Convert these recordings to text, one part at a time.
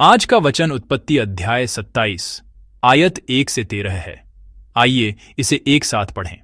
आज का वचन उत्पत्ति अध्याय 27 आयत 1 से 13 है। आइए इसे एक साथ पढ़ें।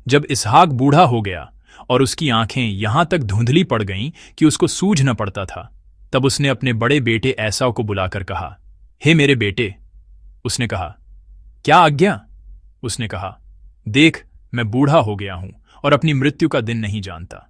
जब इसहाक बूढ़ा हो गया और उसकी आंखें यहां तक धुंधली पड़ गईं कि उसको सूझ न पड़ता था, तब उसने अपने बड़े बेटे एसाव को बुलाकर कहा, हे मेरे बेटे। उसने कहा, क्या आज्ञा? उसने कहा, देख, मैं बूढ़ा हो गया हूं और अपनी मृत्यु का दिन नहीं जानता।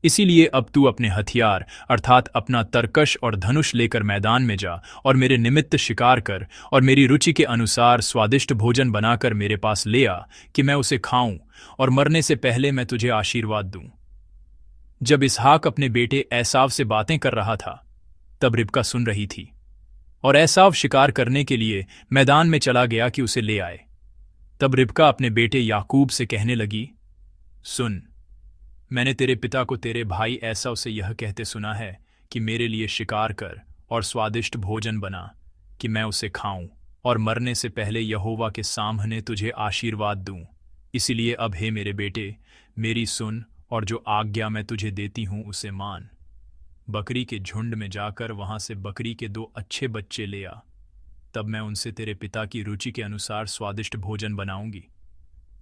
इसीलिए अब तू अपने हथियार अर्थात अपना तरकश और धनुष लेकर मैदान में जा और मेरे निमित्त शिकार कर और मेरी रुचि के अनुसार स्वादिष्ट भोजन बनाकर मेरे पास ले आ कि मैं उसे खाऊं और मरने से पहले मैं तुझे आशीर्वाद दूं। जब इसहाक अपने बेटे एसाव से बातें कर रहा था, तब रिबका सुन रही थी, और एसाव शिकार करने के लिए मैदान में चला गया कि उसे ले आए। तब रिबका अपने बेटे याकूब से कहने लगी, सुन, मैंने तेरे पिता को तेरे भाई एसाव से यह कहते सुना है कि मेरे लिए शिकार कर और स्वादिष्ट भोजन बना कि मैं उसे खाऊं और मरने से पहले यहोवा के सामने तुझे आशीर्वाद दूं। इसीलिए अब हे मेरे बेटे, मेरी सुन और जो आज्ञा मैं तुझे देती हूं उसे मान। बकरी के झुंड में जाकर वहां से बकरी के 2 अच्छे बच्चे ले आ। तब मैं उनसे तेरे पिता की रुचि के अनुसार स्वादिष्ट भोजन बनाऊंगी।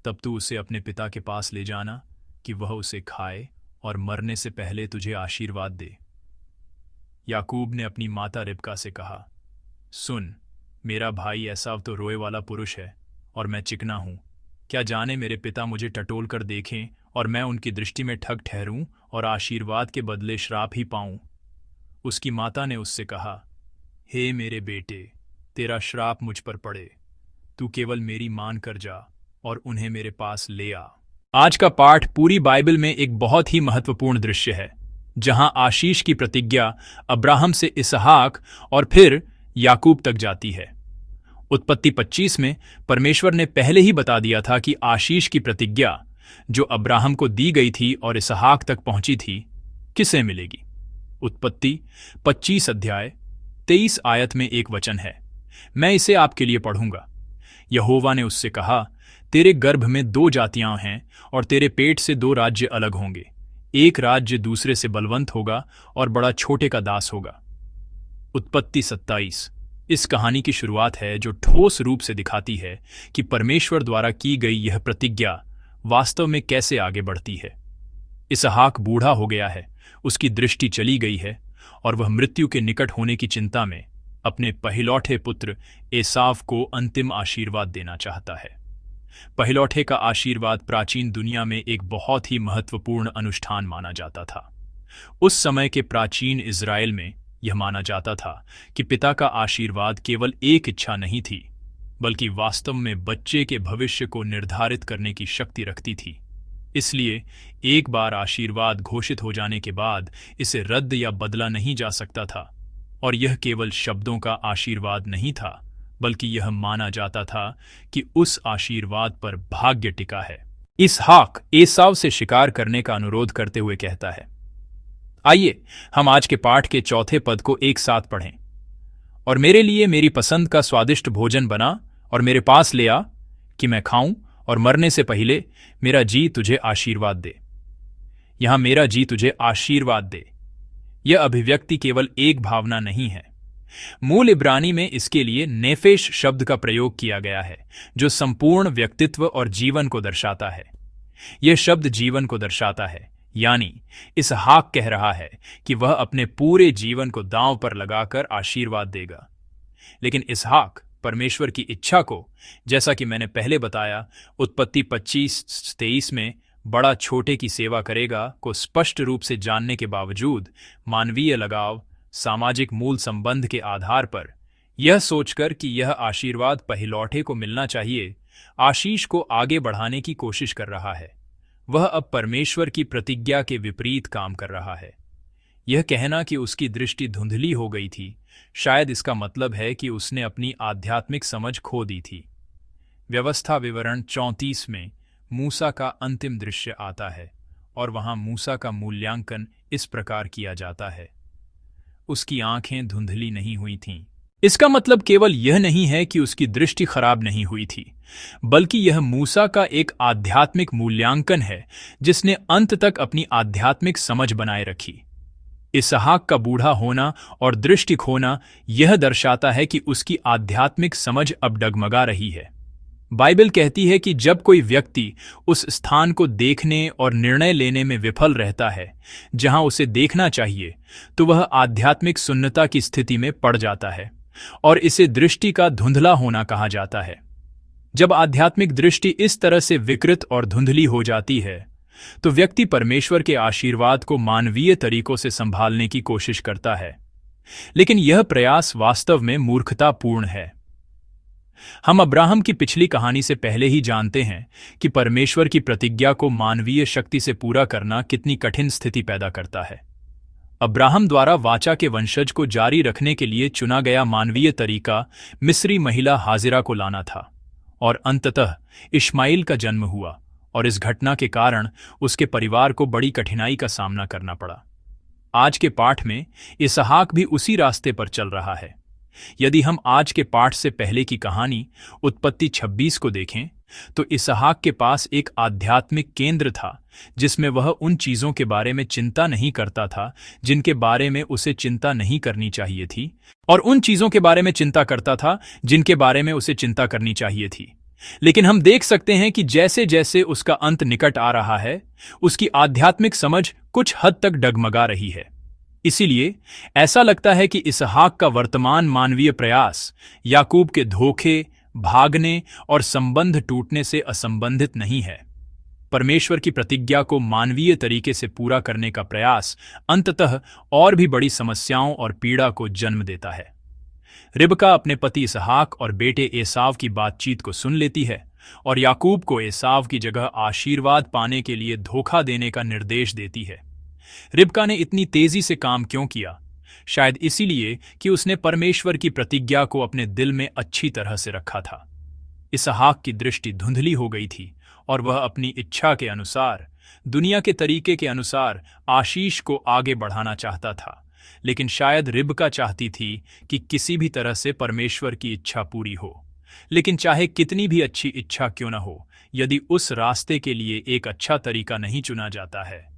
तब तू उसे अपने पिता के पास ले जाना कि वह उसे खाए और मरने से पहले तुझे आशीर्वाद दे। याकूब ने अपनी माता रिबका से कहा, सुन, मेरा भाई एसाव तो रोए वाला पुरुष है और मैं चिकना हूं। क्या जाने मेरे पिता मुझे टटोल कर देखें और मैं उनकी दृष्टि में ठग ठहरूं और आशीर्वाद के बदले श्राप ही पाऊं। उसकी माता ने उससे कहा, हे मेरे बेटे, तेरा श्राप मुझ पर पड़े। तू केवल मेरी मान कर जा और उन्हें मेरे पास ले आ। आज का पाठ पूरी बाइबल में एक बहुत ही महत्वपूर्ण दृश्य है, जहां आशीष की प्रतिज्ञा अब्राहम से इसहाक और फिर याकूब तक जाती है। उत्पत्ति 25 में परमेश्वर ने पहले ही बता दिया था कि आशीष की प्रतिज्ञा जो अब्राहम को दी गई थी और इसहाक तक पहुंची थी, किसे मिलेगी। उत्पत्ति 25 अध्याय 23 आयत में एक वचन है, मैं इसे आपके लिए पढ़ूंगा। यहोवा ने उससे कहा, तेरे गर्भ में 2 जातियां हैं और तेरे पेट से 2 राज्य अलग होंगे। एक राज्य दूसरे से बलवंत होगा और बड़ा छोटे का दास होगा। उत्पत्ति 27 इस कहानी की शुरुआत है जो ठोस रूप से दिखाती है कि परमेश्वर द्वारा की गई यह प्रतिज्ञा वास्तव में कैसे आगे बढ़ती है। इसहाक बूढ़ा हो गया है, उसकी दृष्टि चली गई है और वह मृत्यु के निकट होने की चिंता में अपने पहिलौठे पुत्र एसाव को अंतिम आशीर्वाद देना चाहता है। पहिलौठे का आशीर्वाद प्राचीन दुनिया में एक बहुत ही महत्वपूर्ण अनुष्ठान माना जाता था। उस समय के प्राचीन इज़राइल में यह माना जाता था कि पिता का आशीर्वाद केवल एक इच्छा नहीं थी, बल्कि वास्तव में बच्चे के भविष्य को निर्धारित करने की शक्ति रखती थी। इसलिए एक बार आशीर्वाद घोषित हो जाने के बाद इसे रद्द या बदला नहीं जा सकता था, और यह केवल शब्दों का आशीर्वाद नहीं था, बल्कि यह माना जाता था कि उस आशीर्वाद पर भाग्य टिका है। इसहाक एसाव से शिकार करने का अनुरोध करते हुए कहता है। आइए हम आज के पाठ के चौथे पद को एक साथ पढ़ें। और मेरे लिए मेरी पसंद का स्वादिष्ट भोजन बना और मेरे पास ले आ कि मैं खाऊं और मरने से पहले मेरा जी तुझे आशीर्वाद दे। यहां मेरा जी तुझे आशीर्वाद दे, यह अभिव्यक्ति केवल एक भावना नहीं है। मूल इब्रानी में इसके लिए नेफेश शब्द का प्रयोग किया गया है, जो संपूर्ण व्यक्तित्व और जीवन को दर्शाता है। यह शब्द जीवन को दर्शाता है, यानी इसहाक कह रहा है कि वह अपने पूरे जीवन को दांव पर लगाकर आशीर्वाद देगा। लेकिन इसहाक परमेश्वर की इच्छा को, जैसा कि मैंने पहले बताया, उत्पत्ति 25-23 में बड़ा छोटे की सेवा करेगा को स्पष्ट रूप से जानने के बावजूद मानवीय लगाव, सामाजिक मूल संबंध के आधार पर यह सोचकर कि यह आशीर्वाद पहिलौठे को मिलना चाहिए, आशीष को आगे बढ़ाने की कोशिश कर रहा है। वह अब परमेश्वर की प्रतिज्ञा के विपरीत काम कर रहा है। यह कहना कि उसकी दृष्टि धुंधली हो गई थी, शायद इसका मतलब है कि उसने अपनी आध्यात्मिक समझ खो दी थी। व्यवस्था विवरण 34 में मूसा का अंतिम दृश्य आता है और वहां मूसा का मूल्यांकन इस प्रकार किया जाता है, उसकी आंखें धुंधली नहीं हुई थीं। इसका मतलब केवल यह नहीं है कि उसकी दृष्टि खराब नहीं हुई थी, बल्कि यह मूसा का एक आध्यात्मिक मूल्यांकन है जिसने अंत तक अपनी आध्यात्मिक समझ बनाए रखी। इसहाक का बूढ़ा होना और दृष्टि खोना यह दर्शाता है कि उसकी आध्यात्मिक समझ अब डगमगा रही है। बाइबल कहती है कि जब कोई व्यक्ति उस स्थान को देखने और निर्णय लेने में विफल रहता है जहां उसे देखना चाहिए, तो वह आध्यात्मिक शून्यता की स्थिति में पड़ जाता है और इसे दृष्टि का धुंधला होना कहा जाता है। जब आध्यात्मिक दृष्टि इस तरह से विकृत और धुंधली हो जाती है तो व्यक्ति परमेश्वर के आशीर्वाद को मानवीय तरीकों से संभालने की कोशिश करता है, लेकिन यह प्रयास वास्तव में मूर्खतापूर्ण है। हम अब्राहम की पिछली कहानी से पहले ही जानते हैं कि परमेश्वर की प्रतिज्ञा को मानवीय शक्ति से पूरा करना कितनी कठिन स्थिति पैदा करता है। अब्राहम द्वारा वाचा के वंशज को जारी रखने के लिए चुना गया मानवीय तरीका मिस्री महिला हाजिरा को लाना था और अंततः इश्माइल का जन्म हुआ, और इस घटना के कारण उसके परिवार को बड़ी कठिनाई का सामना करना पड़ा। आज के पाठ में इसहाक भी उसी रास्ते पर चल रहा है। यदि हम आज के पाठ से पहले की कहानी उत्पत्ति 26 को देखें तो इसहाक के पास एक आध्यात्मिक केंद्र था जिसमें वह उन चीजों के बारे में चिंता नहीं करता था जिनके बारे में उसे चिंता नहीं करनी चाहिए थी, और उन चीजों के बारे में चिंता करता था जिनके बारे में उसे चिंता करनी चाहिए थी। लेकिन हम देख सकते हैं कि जैसे जैसे उसका अंत निकट आ रहा है, उसकी आध्यात्मिक समझ कुछ हद तक डगमगा रही है। इसीलिए ऐसा लगता है कि इसहाक का वर्तमान मानवीय प्रयास याकूब के धोखे, भागने और संबंध टूटने से असंबंधित नहीं है। परमेश्वर की प्रतिज्ञा को मानवीय तरीके से पूरा करने का प्रयास अंततः और भी बड़ी समस्याओं और पीड़ा को जन्म देता है। रिबका अपने पति इसहाक और बेटे एसाव की बातचीत को सुन लेती है और याकूब को एसाव की जगह आशीर्वाद पाने के लिए धोखा देने का निर्देश देती है। रिबका ने इतनी तेजी से काम क्यों किया? शायद इसीलिए कि उसने परमेश्वर की प्रतिज्ञा को अपने दिल में अच्छी तरह से रखा था। इसहाक की दृष्टि धुंधली हो गई थी और वह अपनी इच्छा के अनुसार, दुनिया के तरीके के अनुसार आशीष को आगे बढ़ाना चाहता था। लेकिन शायद रिबका चाहती थी कि किसी भी तरह से परमेश्वर की इच्छा पूरी हो। लेकिन चाहे कितनी भी अच्छी इच्छा क्यों न हो, यदि उस रास्ते के लिए एक अच्छा तरीका नहीं चुना जाता है,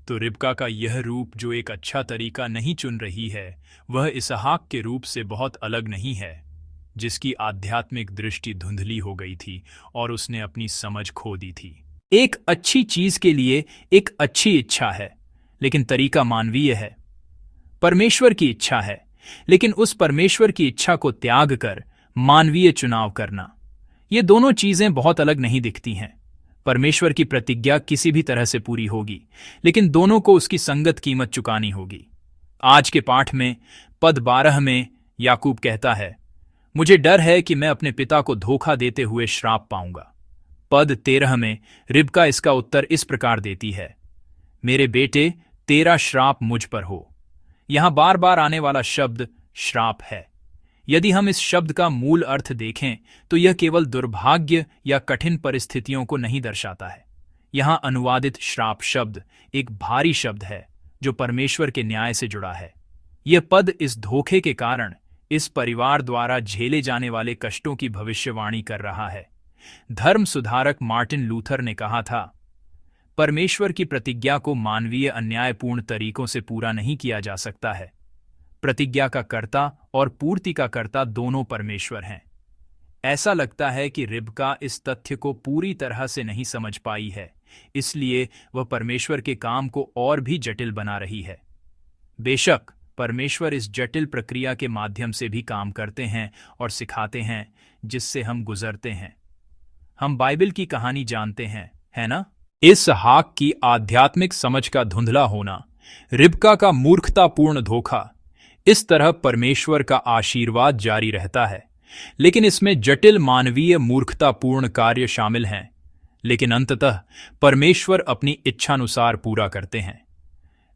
तो रिबका का यह रूप जो एक अच्छा तरीका नहीं चुन रही है, वह इसहाक के रूप से बहुत अलग नहीं है, जिसकी आध्यात्मिक दृष्टि धुंधली हो गई थी और उसने अपनी समझ खो दी थी। एक अच्छी चीज के लिए एक अच्छी इच्छा है, लेकिन तरीका मानवीय है। परमेश्वर की इच्छा है, लेकिन उस परमेश्वर की इच्छा को त्याग कर मानवीय चुनाव करना, ये दोनों चीजें बहुत अलग नहीं दिखती हैं। परमेश्वर की प्रतिज्ञा किसी भी तरह से पूरी होगी, लेकिन दोनों को उसकी संगत कीमत चुकानी होगी। आज के पाठ में पद 12 में याकूब कहता है, मुझे डर है कि मैं अपने पिता को धोखा देते हुए श्राप पाऊंगा। पद 13 में रिबका इसका उत्तर इस प्रकार देती है, मेरे बेटे, तेरा श्राप मुझ पर हो। यहां बार बार आने वाला शब्द श्राप है। यदि हम इस शब्द का मूल अर्थ देखें तो यह केवल दुर्भाग्य या कठिन परिस्थितियों को नहीं दर्शाता है। यहां अनुवादित श्राप शब्द एक भारी शब्द है जो परमेश्वर के न्याय से जुड़ा है। यह पद इस धोखे के कारण इस परिवार द्वारा झेले जाने वाले कष्टों की भविष्यवाणी कर रहा है। धर्म सुधारक मार्टिन लूथर ने कहा था, परमेश्वर की प्रतिज्ञा को मानवीय अन्यायपूर्ण तरीकों से पूरा नहीं किया जा सकता है। प्रतिज्ञा का कर्ता और पूर्ति का कर्ता दोनों परमेश्वर हैं। ऐसा लगता है कि रिबका इस तथ्य को पूरी तरह से नहीं समझ पाई है, इसलिए वह परमेश्वर के काम को और भी जटिल बना रही है। बेशक परमेश्वर इस जटिल प्रक्रिया के माध्यम से भी काम करते हैं और सिखाते हैं, जिससे हम गुजरते हैं। हम बाइबल की कहानी जानते हैं, है ना? इसहाक की आध्यात्मिक समझ का धुंधला होना, रिबका का मूर्खतापूर्ण धोखा, इस तरह परमेश्वर का आशीर्वाद जारी रहता है, लेकिन इसमें जटिल मानवीय मूर्खतापूर्ण कार्य शामिल हैं। लेकिन अंततः परमेश्वर अपनी इच्छानुसार पूरा करते हैं।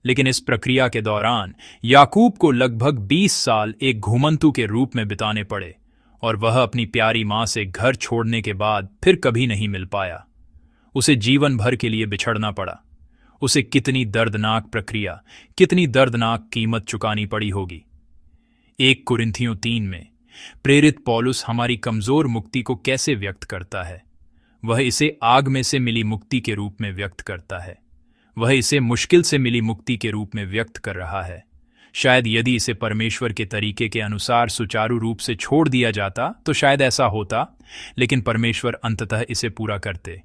लेकिन इस प्रक्रिया के दौरान याकूब को लगभग 20 साल एक घुमंतु के रूप में बिताने पड़े और वह अपनी प्यारी मां से घर छोड़ने के बाद फिर कभी नहीं मिल पाया। उसे जीवन भर के लिए बिछड़ना पड़ा। उसे कितनी दर्दनाक प्रक्रिया, कितनी दर्दनाक कीमत चुकानी पड़ी होगी। 1 कुरिन्थियों 3 में प्रेरित पौलुस हमारी कमजोर मुक्ति को कैसे व्यक्त करता है? वह इसे आग में से मिली मुक्ति के रूप में व्यक्त करता है। वह इसे मुश्किल से मिली मुक्ति के रूप में व्यक्त कर रहा है। शायद यदि इसे परमेश्वर के तरीके के अनुसार सुचारू रूप से छोड़ दिया जाता तो शायद ऐसा होता, लेकिन परमेश्वर अंततः इसे पूरा करते।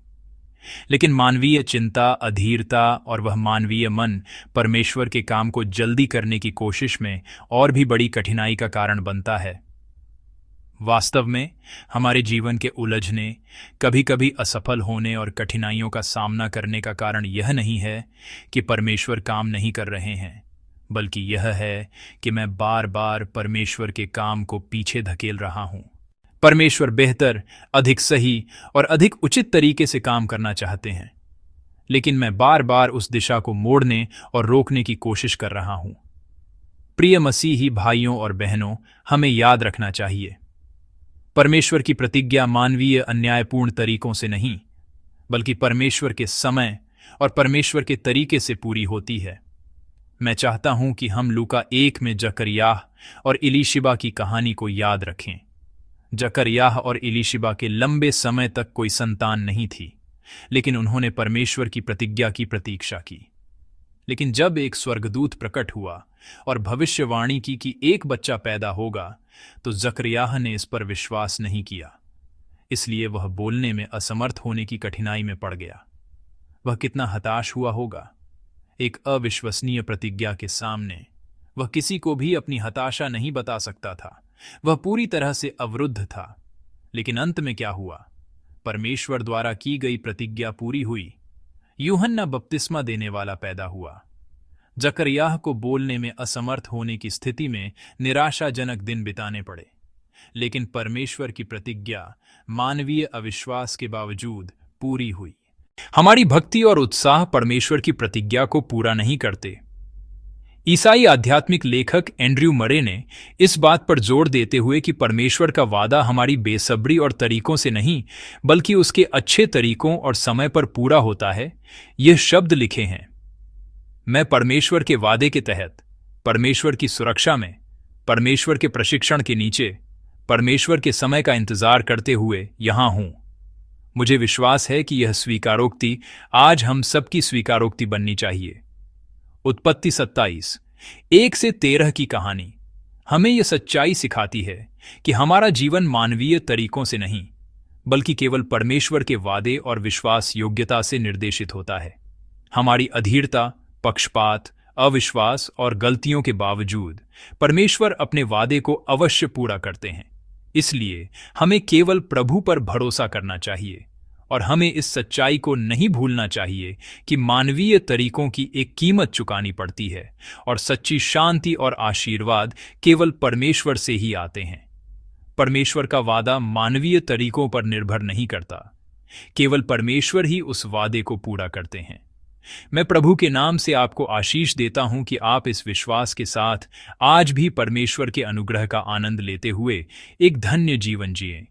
लेकिन मानवीय चिंता, अधीरता और वह मानवीय मन परमेश्वर के काम को जल्दी करने की कोशिश में और भी बड़ी कठिनाई का कारण बनता है। वास्तव में हमारे जीवन के उलझने, कभी कभी असफल होने और कठिनाइयों का सामना करने का कारण यह नहीं है कि परमेश्वर काम नहीं कर रहे हैं, बल्कि यह है कि मैं बार बार परमेश्वर के काम को पीछे धकेल रहा हूं। परमेश्वर बेहतर, अधिक सही और अधिक उचित तरीके से काम करना चाहते हैं, लेकिन मैं बार बार उस दिशा को मोड़ने और रोकने की कोशिश कर रहा हूं। प्रिय मसीही भाइयों और बहनों, हमें याद रखना चाहिए, परमेश्वर की प्रतिज्ञा मानवीय अन्यायपूर्ण तरीकों से नहीं, बल्कि परमेश्वर के समय और परमेश्वर के तरीके से पूरी होती है। मैं चाहता हूं कि हम लूका 1 में जकरयाह और इलीशिबा की कहानी को याद रखें। जकरयाह और इलीशिबा के लंबे समय तक कोई संतान नहीं थी, लेकिन उन्होंने परमेश्वर की प्रतिज्ञा की प्रतीक्षा की। लेकिन जब एक स्वर्गदूत प्रकट हुआ और भविष्यवाणी की कि एक बच्चा पैदा होगा, तो जकरयाह ने इस पर विश्वास नहीं किया। इसलिए वह बोलने में असमर्थ होने की कठिनाई में पड़ गया। वह कितना हताश हुआ होगा। एक अविश्वसनीय प्रतिज्ञा के सामने वह किसी को भी अपनी हताशा नहीं बता सकता था। वह पूरी तरह से अवरुद्ध था। लेकिन अंत में क्या हुआ? परमेश्वर द्वारा की गई प्रतिज्ञा पूरी हुई। यूहन्ना बपतिस्मा देने वाला पैदा हुआ। जकरयाह को बोलने में असमर्थ होने की स्थिति में निराशाजनक दिन बिताने पड़े, लेकिन परमेश्वर की प्रतिज्ञा मानवीय अविश्वास के बावजूद पूरी हुई। हमारी भक्ति और उत्साह परमेश्वर की प्रतिज्ञा को पूरा नहीं करते। ईसाई आध्यात्मिक लेखक एंड्रयू मरे ने इस बात पर जोर देते हुए कि परमेश्वर का वादा हमारी बेसब्री और तरीकों से नहीं, बल्कि उसके अच्छे तरीकों और समय पर पूरा होता है, यह शब्द लिखे हैं, मैं परमेश्वर के वादे के तहत, परमेश्वर की सुरक्षा में, परमेश्वर के प्रशिक्षण के नीचे, परमेश्वर के समय का इंतजार करते हुए यहां हूं। मुझे विश्वास है कि यह स्वीकारोक्ति आज हम सबकी स्वीकारोक्ति बननी चाहिए। उत्पत्ति 27, 1 से 13 की कहानी हमें यह सच्चाई सिखाती है कि हमारा जीवन मानवीय तरीकों से नहीं, बल्कि केवल परमेश्वर के वादे और विश्वास योग्यता से निर्देशित होता है। हमारी अधीरता, पक्षपात, अविश्वास और गलतियों के बावजूद परमेश्वर अपने वादे को अवश्य पूरा करते हैं। इसलिए हमें केवल प्रभु पर भरोसा करना चाहिए और हमें इस सच्चाई को नहीं भूलना चाहिए कि मानवीय तरीकों की एक कीमत चुकानी पड़ती है और सच्ची शांति और आशीर्वाद केवल परमेश्वर से ही आते हैं। परमेश्वर का वादा मानवीय तरीकों पर निर्भर नहीं करता, केवल परमेश्वर ही उस वादे को पूरा करते हैं। मैं प्रभु के नाम से आपको आशीष देता हूं कि आप इस विश्वास के साथ आज भी परमेश्वर के अनुग्रह का आनंद लेते हुए एक धन्य जीवन जिएं।